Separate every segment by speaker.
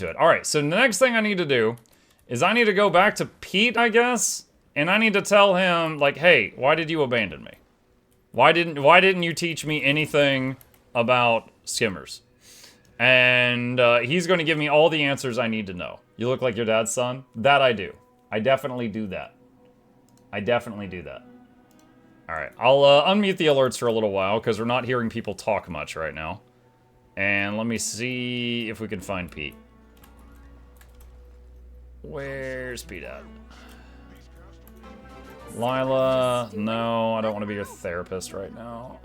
Speaker 1: to it. All right, so the next thing I need to do is I need to go back to Pete, I guess, and I need to tell him, like, hey, why did you abandon me? Why didn't you teach me anything about skimmers? And he's going to give me all the answers I need to know. You look like your dad's son? That I do. I definitely do that. I definitely do that. Alright, I'll unmute the alerts for a little while, because we're not hearing people talk much right now. And let me see if we can find Pete. Where's Pete at? Lila, no, I don't want to be your therapist right now.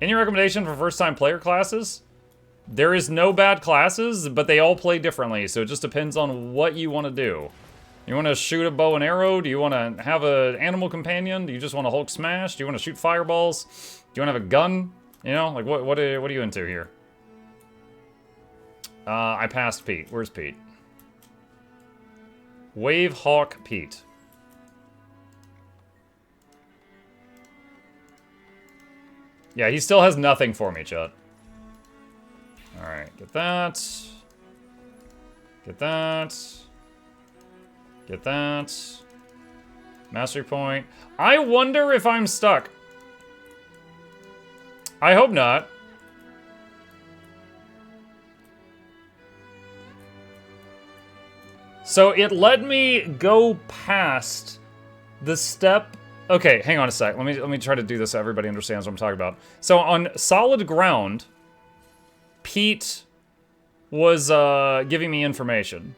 Speaker 1: Any recommendation for first-time player classes? There is no bad classes, but they all play differently, so it just depends on what you want to do. You want to shoot a bow and arrow? Do you want to have an animal companion? Do you just want to Hulk smash? Do you want to shoot fireballs? Do you want to have a gun? You know, like what are you into here? I passed Pete. Where's Pete? Wave Hawk Pete. Yeah, he still has nothing for me, Chut. Alright, get that. Get that. Get that. Mastery point. I wonder if I'm stuck. I hope not. So it let me go past the step. Okay, hang on a sec. Let me try to do this so everybody understands what I'm talking about. So on solid ground, Pete was giving me information.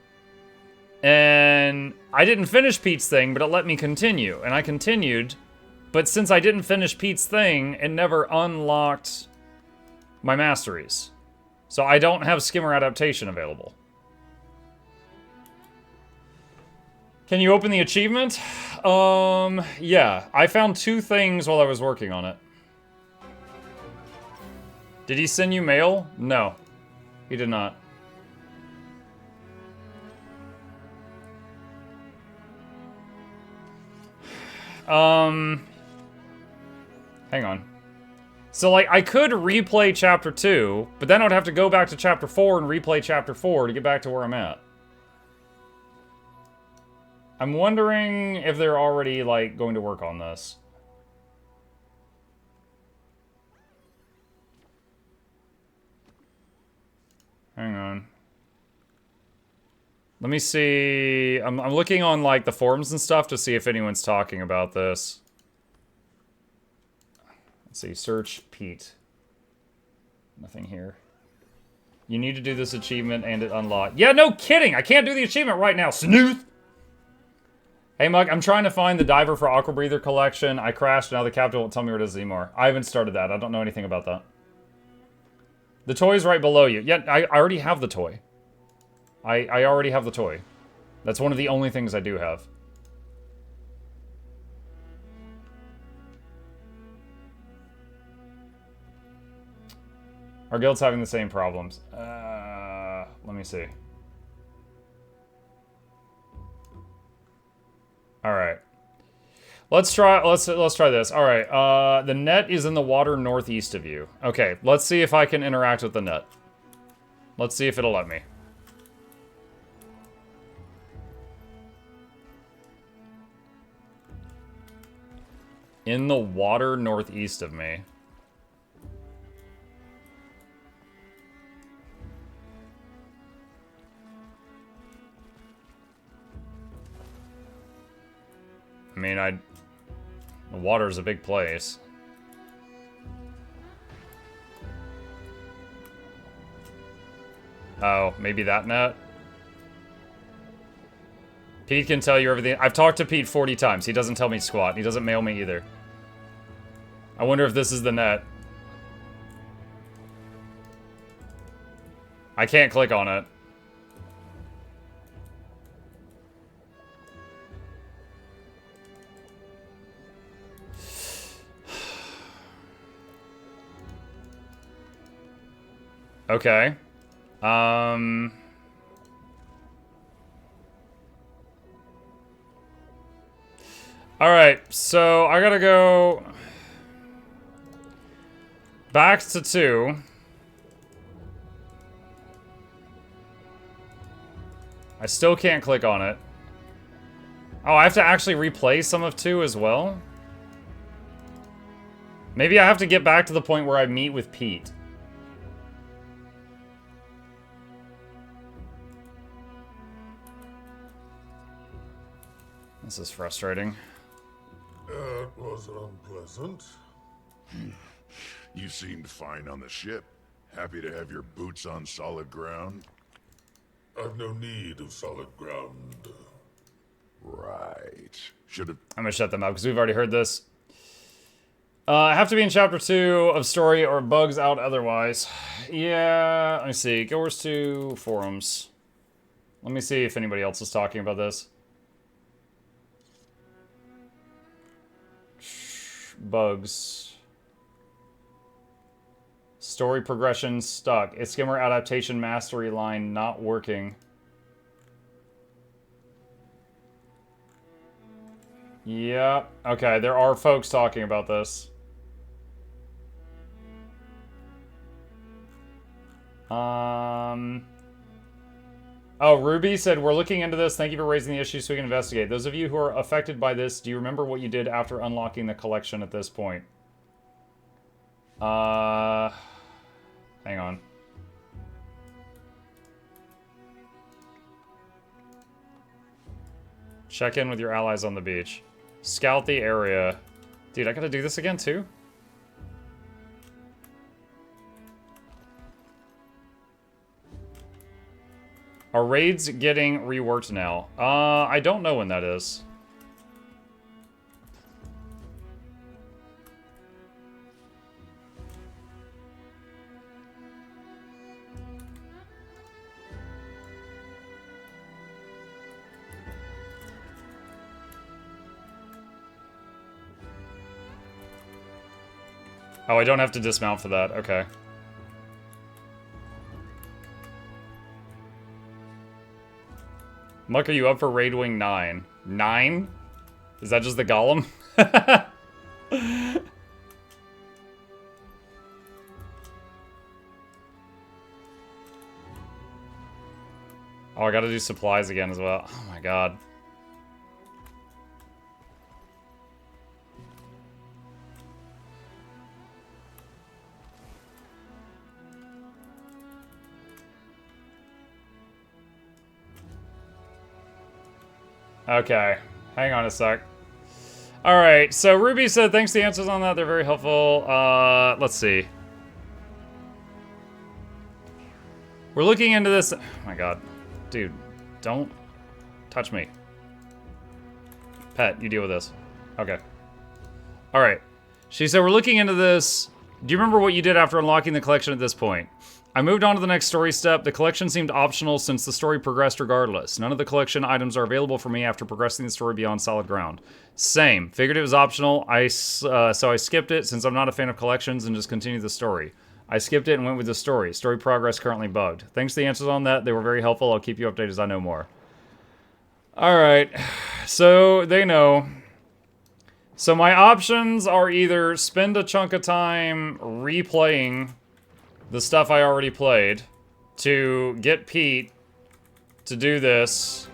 Speaker 1: And I didn't finish Pete's thing, but it let me continue. And I continued. But since I didn't finish Pete's thing, it never unlocked my masteries. So I don't have skimmer adaptation available. Can you open the achievement? Yeah. I found 2 things while I was working on it. Did he send you mail? No. He did not. Hang on. So, like, I could replay Chapter 2, but then I would have to go back to Chapter 4 and replay Chapter 4 to get back to where I'm at. I'm wondering if they're already, like, going to work on this. Hang on. Let me see. I'm looking on, like, the forums and stuff to see if anyone's talking about this. Let's see. Search Pete. Nothing here. You need to do this achievement and it unlocked. Yeah, no kidding! I can't do the achievement right now, snooth! Hey, Mug, I'm trying to find the Diver for Aqua Breather collection. I crashed, now the captain won't tell me where it is anymore. I haven't started that. I don't know anything about that. The toy's right below you. Yeah, I already have the toy. I already have the toy. That's one of the only things I do have. Our guild's having the same problems. Let me see. All right. Let's try this. All right. The net is in the water northeast of you. Okay, let's see if I can interact with the net. Let's see if it'll let me. In the water northeast of me. I mean, the water's a big place. Oh, maybe that net? Pete can tell you everything. I've talked to Pete 40 times. He doesn't tell me squat. He doesn't mail me either. I wonder if this is the net. I can't click on it. Okay. Alright, so I gotta go back to 2. I still can't click on it. Oh, I have to actually replay some of 2 as well? Maybe I have to get back to the point where I meet with Pete. This is frustrating.
Speaker 2: It was unpleasant.
Speaker 3: You seemed fine on the ship. Happy to have your boots on solid ground?
Speaker 2: I've no need of solid ground.
Speaker 3: Right. Should have...
Speaker 1: I'm gonna shut them up because we've already heard this. I have to be in chapter 2 of story or bugs out otherwise. Yeah, let me see. Goers to forums. Let me see if anybody else is talking about this. Bugs. Story progression stuck. It's skimmer adaptation mastery line not working. Yeah, okay, there are folks talking about this. Oh, Ruby said, we're looking into this. Thank you for raising the issue so we can investigate. Those of you who are affected by this, do you remember what you did after unlocking the collection at this point? Hang on. Check in with your allies on the beach. Scout the area. Dude, I gotta do this again too? Are raids getting reworked now? I don't know when that is. Oh, I don't have to dismount for that. Okay. Muck, are you up for Raid Wing 9? 9? Is that just the golem? Oh, I gotta do supplies again as well. Oh my god. Okay, hang on a sec. Alright, so Ruby said thanks for the answers on that, they're very helpful. Let's see. We're looking into this. Oh my god. Dude, don't touch me. Pet, you deal with this. Okay. Alright. She said, we're looking into this. Do you remember what you did after unlocking the collection at this point? I moved on to the next story step. The collection seemed optional since the story progressed regardless. None of the collection items are available for me after progressing the story beyond solid ground. Same. Figured it was optional, so I skipped it since I'm not a fan of collections and just continued the story. I skipped it and went with the story. Story progress currently bugged. Thanks for the answers on that. They were very helpful. I'll keep you updated as I know more. Alright. So, they know. So my options are either spend a chunk of time replaying the stuff I already played to get Pete to do this,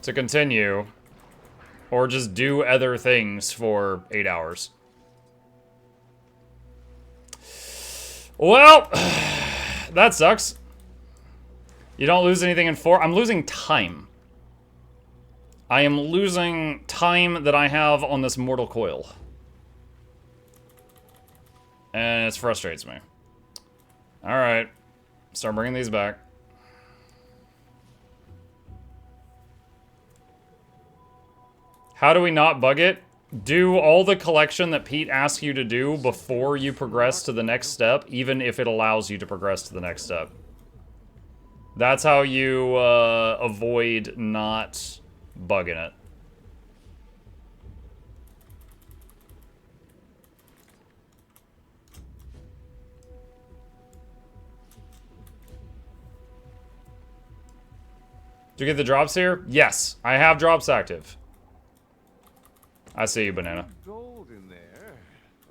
Speaker 1: to continue, or just do other things for 8 hours. Well, that sucks. You don't lose anything in 4. I'm losing time. I am losing time that I have on this mortal coil. And it frustrates me. Alright. Start bringing these back. How do we not bug it? Do all the collection that Pete asks you to do before you progress to the next step, even if it allows you to progress to the next step. That's how you avoid not bugging it. Do you get the drops here? Yes, I have drops active. I see you, Banana.
Speaker 4: Gold in there,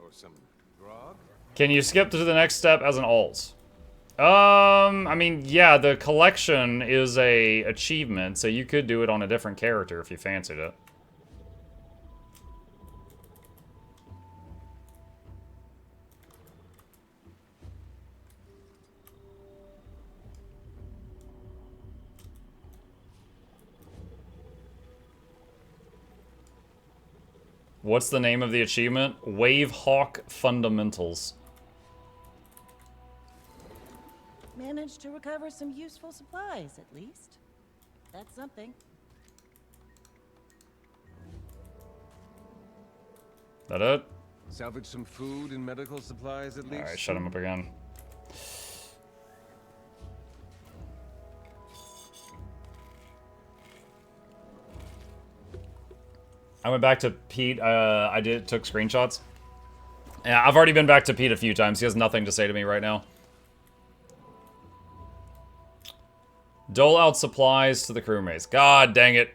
Speaker 4: or some grog?
Speaker 1: Can you skip to the next step as an alt? I mean, yeah, the collection is a achievement, so you could do it on a different character if you fancied it. What's the name of the achievement? Wave Hawk Fundamentals.
Speaker 4: Managed to recover some useful supplies, at least. That's something.
Speaker 1: That it?
Speaker 5: Salvage some food and medical supplies at least.
Speaker 1: Alright, shut him up again. I went back to Pete. Took screenshots. Yeah, I've already been back to Pete a few times. He has nothing to say to me right now. Dole out supplies to the crewmates. God dang it.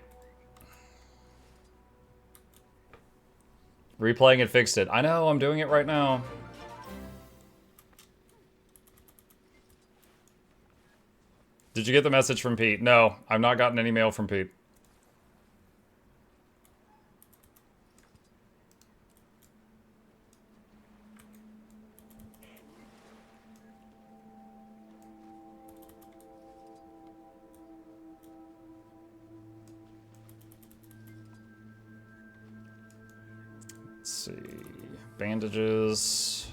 Speaker 1: Replaying it fixed it. I know, I'm doing it right now. Did you get the message from Pete? No, I've not gotten any mail from Pete. Let's see. Bandages.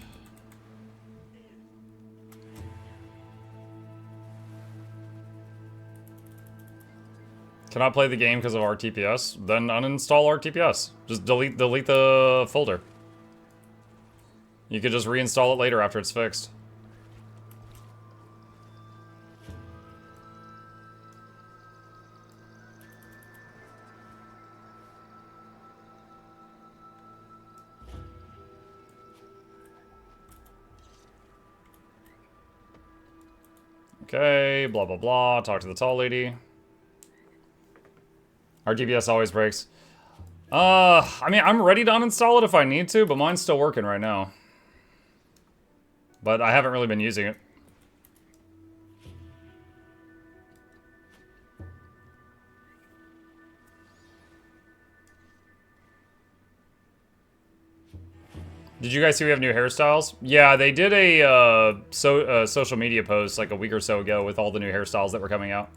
Speaker 1: Cannot play the game because of RTPS? Then uninstall RTPS. Just delete the folder. You could just reinstall it later after it's fixed. Okay, blah blah blah. Talk to the tall lady. RTPS always breaks. I mean, I'm ready to uninstall it if I need to, but mine's still working right now. But I haven't really been using it. Did you guys see we have new hairstyles? Yeah, they did a social media post like a week or so ago with all the new hairstyles that were coming out.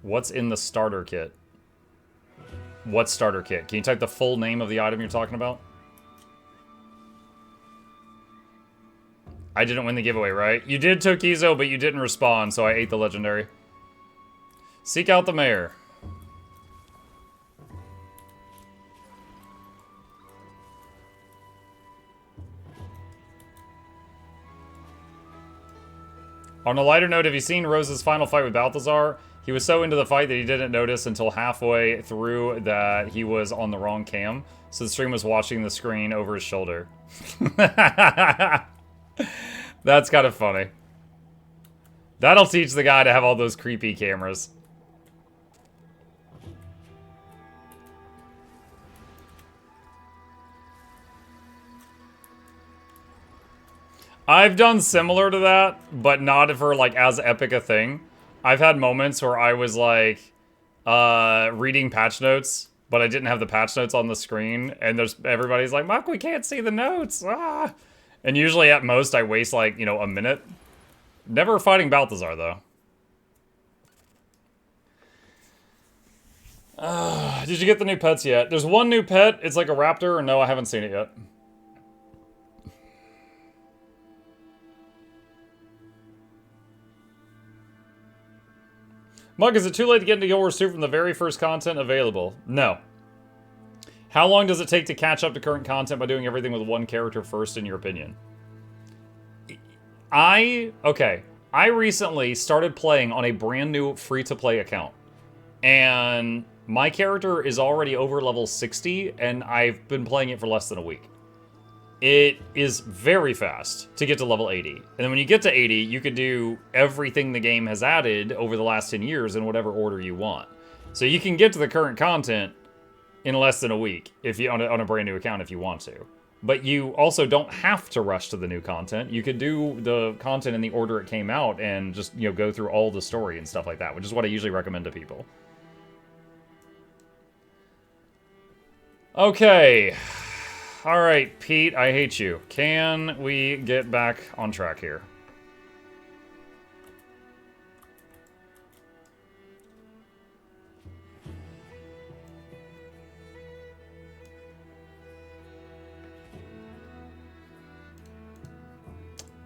Speaker 1: What's in the starter kit? What starter kit? Can you type the full name of the item you're talking about? I didn't win the giveaway, right? You did, Tokizo, but you didn't respond, so I ate the legendary. Seek out the mayor. On a lighter note, have you seen Rose's final fight with Balthazar? He was so into the fight that he didn't notice until halfway through that he was on the wrong cam. So the stream was watching the screen over his shoulder. That's kind of funny. That'll teach the guy to have all those creepy cameras. I've done similar to that, but not for like as epic a thing. I've had moments where I was like reading patch notes, but I didn't have the patch notes on the screen, and everybody's like, "Muck, we can't see the notes." Ah. And usually at most I waste like, you know, a minute. Never fighting Balthazar though. Did you get the new pets yet? There's one new pet. It's like a raptor. No, I haven't seen it yet. Mug, is it too late to get into Guild Wars 2 from the very first content available? No. How long does it take to catch up to current content by doing everything with one character first, in your opinion? I recently started playing on a brand new free-to-play account. And my character is already over level 60, and I've been playing it for less than a week. It is very fast to get to level 80. And then when you get to 80, you can do everything the game has added over the last 10 years in whatever order you want. So you can get to the current content in less than a week if you on a brand new account if you want to. But you also don't have to rush to the new content. You could do the content in the order it came out and just, you know, go through all the story and stuff like that, which is what I usually recommend to people. Okay. All right, Pete, I hate you. Can we get back on track here?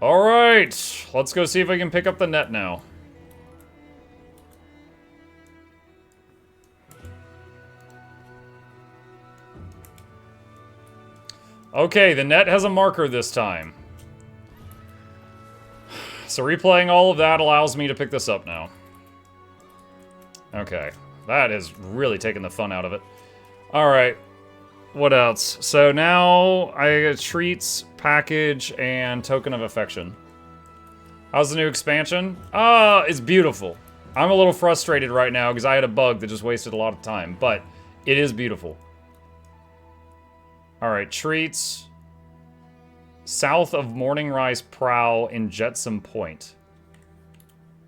Speaker 1: All right, let's go see if I can pick up the net now. Okay, the net has a marker this time. So replaying all of that allows me to pick this up now. Okay, that has really taken the fun out of it. All right, what else? So now I get treats, package, and token of affection. How's the new expansion? It's beautiful. I'm a little frustrated right now because I had a bug that just wasted a lot of time, but it is beautiful. All right, treats. South of Morning Rise Prow in Jetsam Point.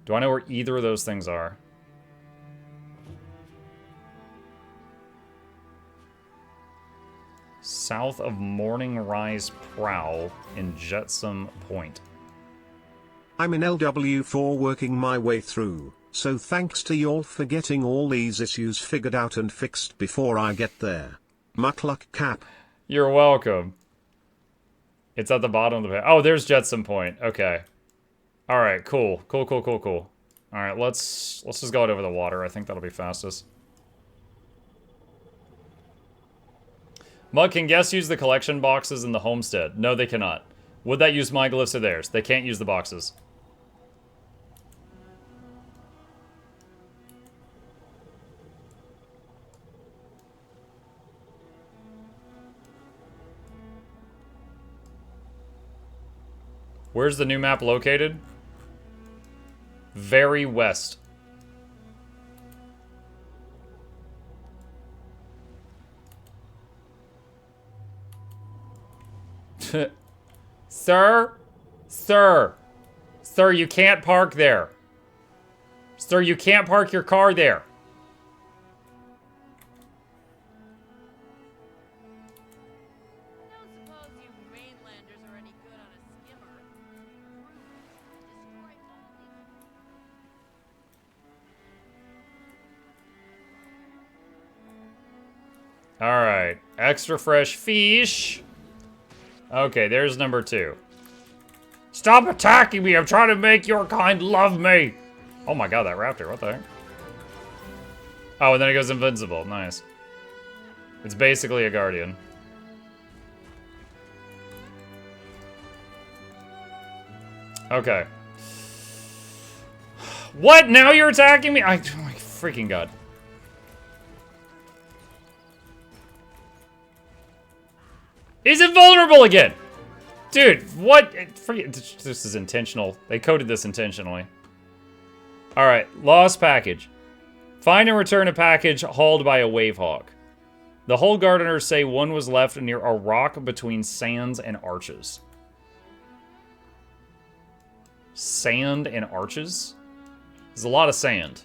Speaker 1: Do I know where either of those things are? South of Morning Rise Prow in Jetsam Point.
Speaker 6: I'm in LW4 working my way through, so thanks to y'all for getting all these issues figured out and fixed before I get there. Mukluk Cap.
Speaker 1: You're welcome. It's at the bottom of the page. Oh, there's Jetsam Point. Okay. All right, cool. Cool. All right, let's just go out over the water. I think that'll be fastest. Mug, can guests use the collection boxes in the homestead? No, they cannot. Would that use my glyphs or theirs? They can't use the boxes. Where's the new map located? Very west. Sir? Sir, you can't park there. Sir, you can't park your car there.
Speaker 4: Don't suppose you mainlanders are any good on a skimmer. Destroy all
Speaker 1: All right, extra fresh fish. Okay, there's number 2. Stop attacking me! I'm trying to make your kind love me! Oh my god, that raptor, what the heck? Oh, and then it goes invincible, nice. It's basically a guardian. Okay. What? Now you're attacking me? Oh my freaking god. He's invulnerable again! Dude, what? Forget, this is intentional. They coded this intentionally. Alright, lost package. Find and return a package hauled by a wavehawk. The Hull Gardeners say one was left near a rock between sands and arches. Sand and arches? There's a lot of sand.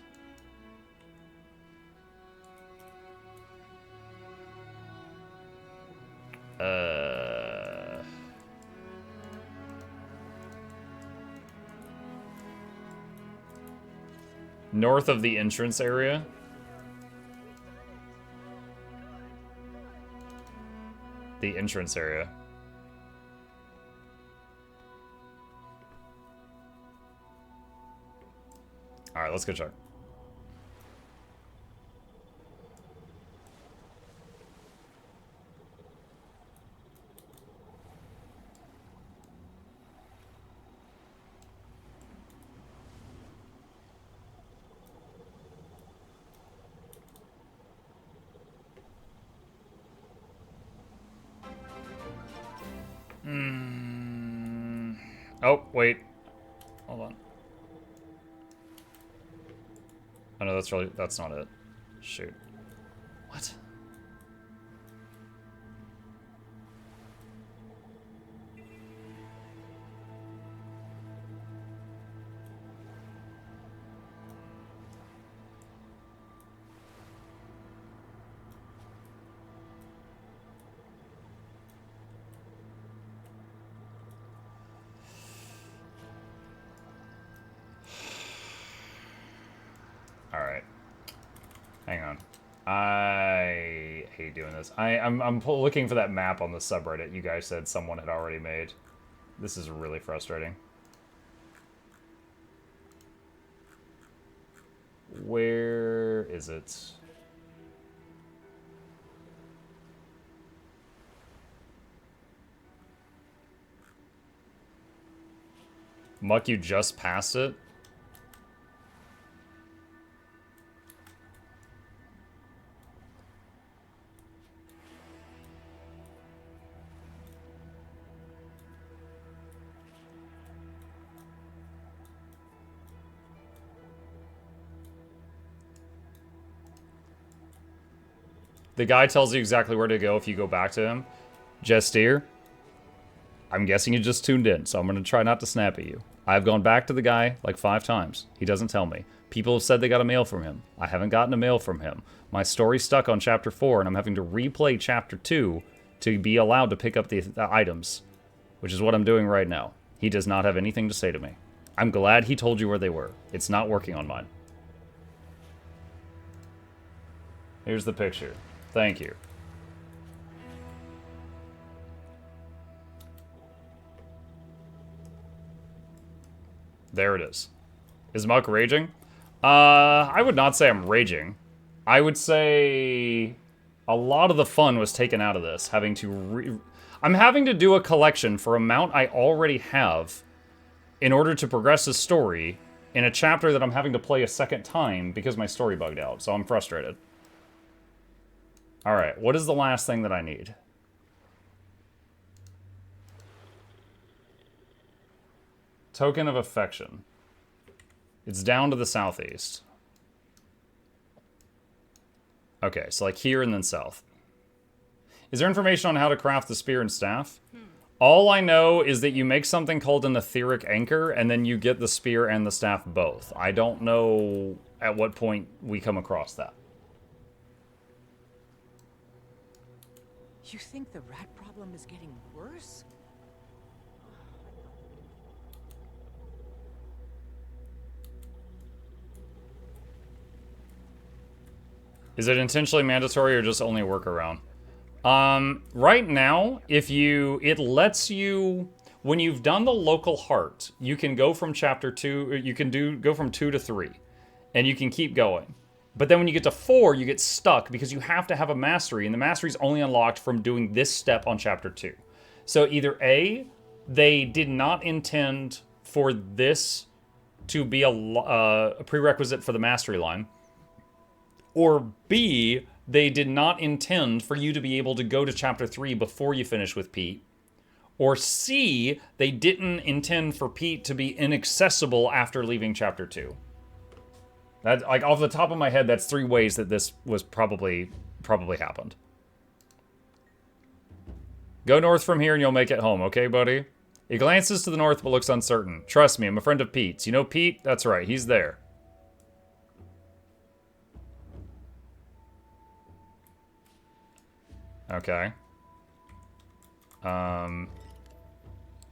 Speaker 1: North of the entrance area. The entrance area. Alright, let's go check. Oh, wait. Hold on. Oh no, that's not it. Shoot. What? I hate doing this. I'm looking for that map on the subreddit you guys said someone had already made. This is really frustrating. Where is it? Muck, you just passed it? The guy tells you exactly where to go if you go back to him. Jestier, I'm guessing you just tuned in, so I'm going to try not to snap at you. I've gone back to the guy like 5 times. He doesn't tell me. People have said they got a mail from him. I haven't gotten a mail from him. My story's stuck on Chapter 4, and I'm having to replay Chapter 2 to be allowed to pick up the items, which is what I'm doing right now. He does not have anything to say to me. I'm glad he told you where they were. It's not working on mine. Here's the picture. Thank you. There it is. Is Muck raging? I would not say I'm raging. I would say a lot of the fun was taken out of this. I'm having to do a collection for a mount I already have in order to progress the story in a chapter that I'm having to play a second time because my story bugged out, so I'm frustrated. Alright, what is the last thing that I need? Token of affection. It's down to the southeast. Okay, so like here and then south. Is there information on how to craft the spear and staff? All I know is that you make something called an etheric anchor, and then you get the spear and the staff both. I don't know at what point we come across that.
Speaker 7: You think the rat problem is getting worse?
Speaker 1: Is it intentionally mandatory or just only a workaround? Right now, it lets you, when you've done the local heart, you can go from chapter 2, you can go from 2 to 3, and you can keep going. But then when you get to 4, you get stuck because you have to have a mastery, and the mastery is only unlocked from doing this step on chapter 2. So either A, they did not intend for this to be a prerequisite for the mastery line, or B, they did not intend for you to be able to go to chapter 3 before you finish with Pete, or C, they didn't intend for Pete to be inaccessible after leaving chapter 2. That, like, off the top of my head, that's 3 ways that this was probably happened. Go north from here and you'll make it home, okay, buddy? He glances to the north but looks uncertain. Trust me, I'm a friend of Pete's. You know Pete? That's right, he's there. Okay.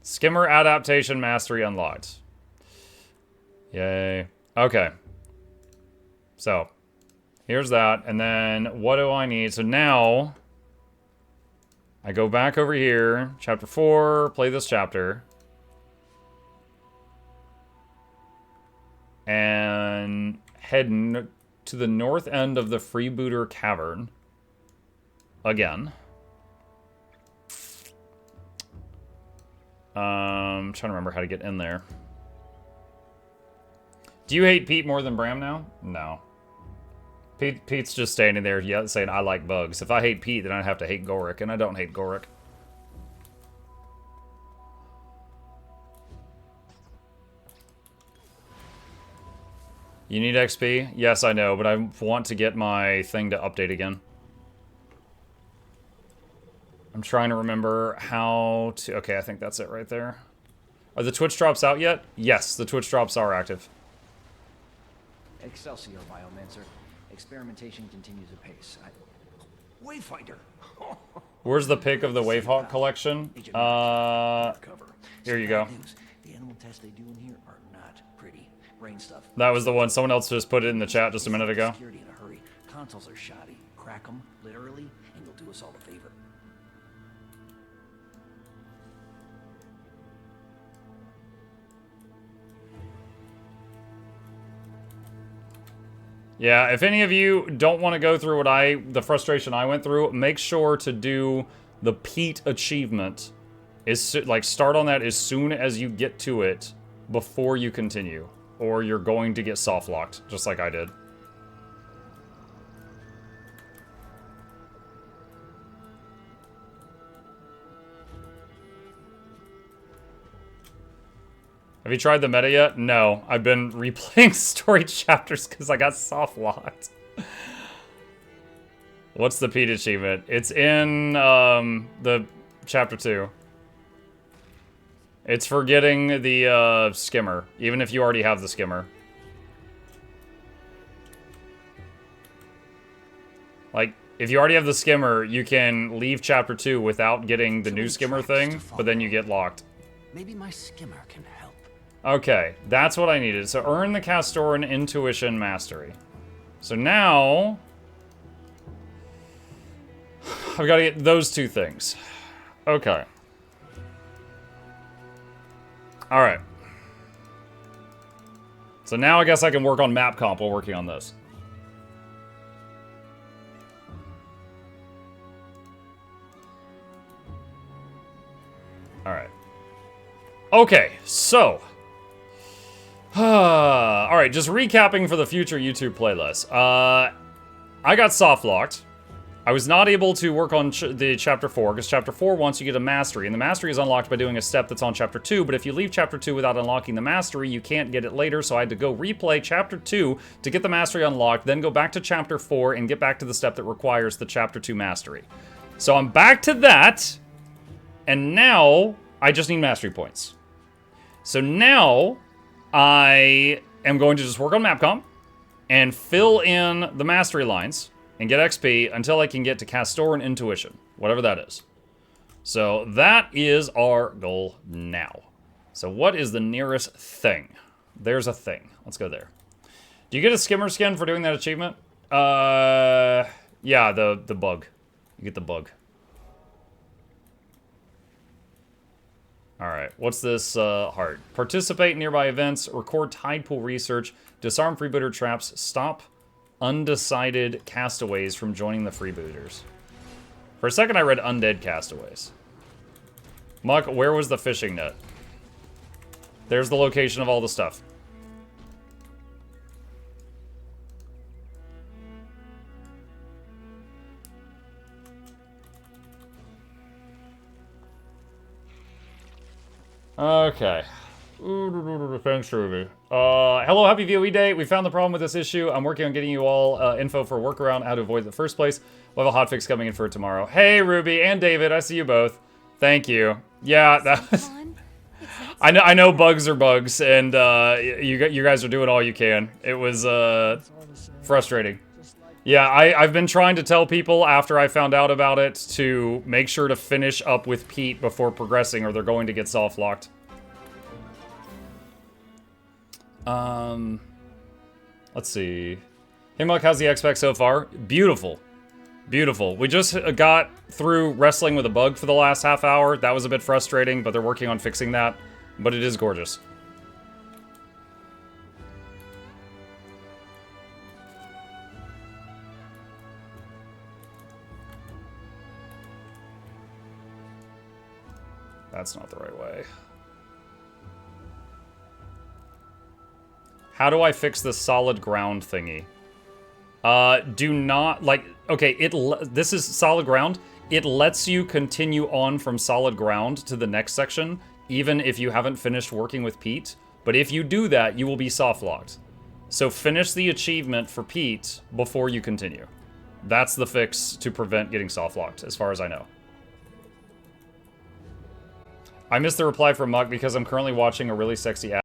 Speaker 1: Skimmer adaptation mastery unlocked. Yay. Okay. So, here's that. And then, what do I need? So now, I go back over here. Chapter 4, play this chapter. And head to the north end of the Freebooter Cavern. Again. I'm trying to remember how to get in there. Do you hate Pete more than Bram now? No. Pete's just standing there saying, I like bugs. If I hate Pete, then I'd have to hate Gorik, and I don't hate Gorik. You need XP? Yes, I know, but I want to get my thing to update again. I'm trying to remember how to... Okay, I think that's it right there. Are the Twitch drops out yet? Yes, the Twitch drops are active.
Speaker 8: Excelsior, Biomancer. Experimentation continues apace. Wayfinder!
Speaker 1: Where's the pick of the Wavehawk collection? Here you go.
Speaker 8: The animal tests they do in here are not pretty. Brain stuff.
Speaker 1: That was the one. Someone else just put it in the chat just a minute ago.
Speaker 8: consoles are shoddy. Crack them, literally, and you'll do us all a favor.
Speaker 1: Yeah, if any of you don't want to go through the frustration I went through, make sure to do the Pete achievement. Like, start on that as soon as you get to it before you continue. Or you're going to get soft locked, just like I did. Have you tried the meta yet? No. I've been replaying story chapters because I got soft locked. What's the Pete achievement? It's in the chapter 2. It's for getting the skimmer, even if you already have the skimmer. Like, if you already have the skimmer, you can leave chapter 2 without getting the new skimmer thing, but then you get locked.
Speaker 8: Maybe my skimmer can help.
Speaker 1: Okay, that's what I needed. So earn the Castoran Intuition Mastery. So now I've got to get those two things. Okay. Alright. So now I guess I can work on map comp while working on this. Alright. Okay, so alright, just recapping for the future YouTube playlists. I got soft locked. I was not able to work on the Chapter 4, because Chapter 4 wants you get a Mastery, and the Mastery is unlocked by doing a step that's on Chapter 2, but if you leave Chapter 2 without unlocking the Mastery, you can't get it later, so I had to go replay Chapter 2 to get the Mastery unlocked, then go back to Chapter 4 and get back to the step that requires the Chapter 2 Mastery. So I'm back to that, and now I just need Mastery points. So now I am going to just work on map comp and fill in the Mastery lines and get XP until I can get to Castoran Intuition, whatever that is. So that is our goal now. So what is the nearest thing? There's a thing. Let's go there. Do you get a skimmer skin for doing that achievement? Yeah, the bug. You get the bug. Alright, what's this heart? Participate in nearby events, record tide pool research, disarm freebooter traps, stop undecided castaways from joining the freebooters. For a second I read undead castaways. Muck, where was the fishing net? There's the location of all the stuff. Okay. Thanks, Ruby. Hello, happy VOE day. We found the problem with this issue. I'm working on getting you all info for a workaround, how to avoid it in the first place. We'll have a hotfix coming in for it tomorrow. Hey, Ruby and David, I see you both. Thank you. Yeah, that was... I know bugs are bugs, and you guys are doing all you can. It was frustrating. Yeah, I've been trying to tell people after I found out about it to make sure to finish up with Pete before progressing, or they're going to get soft locked. Let's see. Hey, Muck, how's the X-Pack so far? Beautiful. Beautiful. We just got through wrestling with a bug for the last half hour. That was a bit frustrating, but they're working on fixing that. But it is gorgeous. That's not the right way. How do I fix this solid ground thingy? Do not, like, okay, this is solid ground. It lets you continue on from solid ground to the next section, even if you haven't finished working with Pete. But if you do that, you will be soft locked. So finish the achievement for Pete before you continue. That's the fix to prevent getting soft locked, as far as I know. I missed the reply from Muck because I'm currently watching a really sexy ad.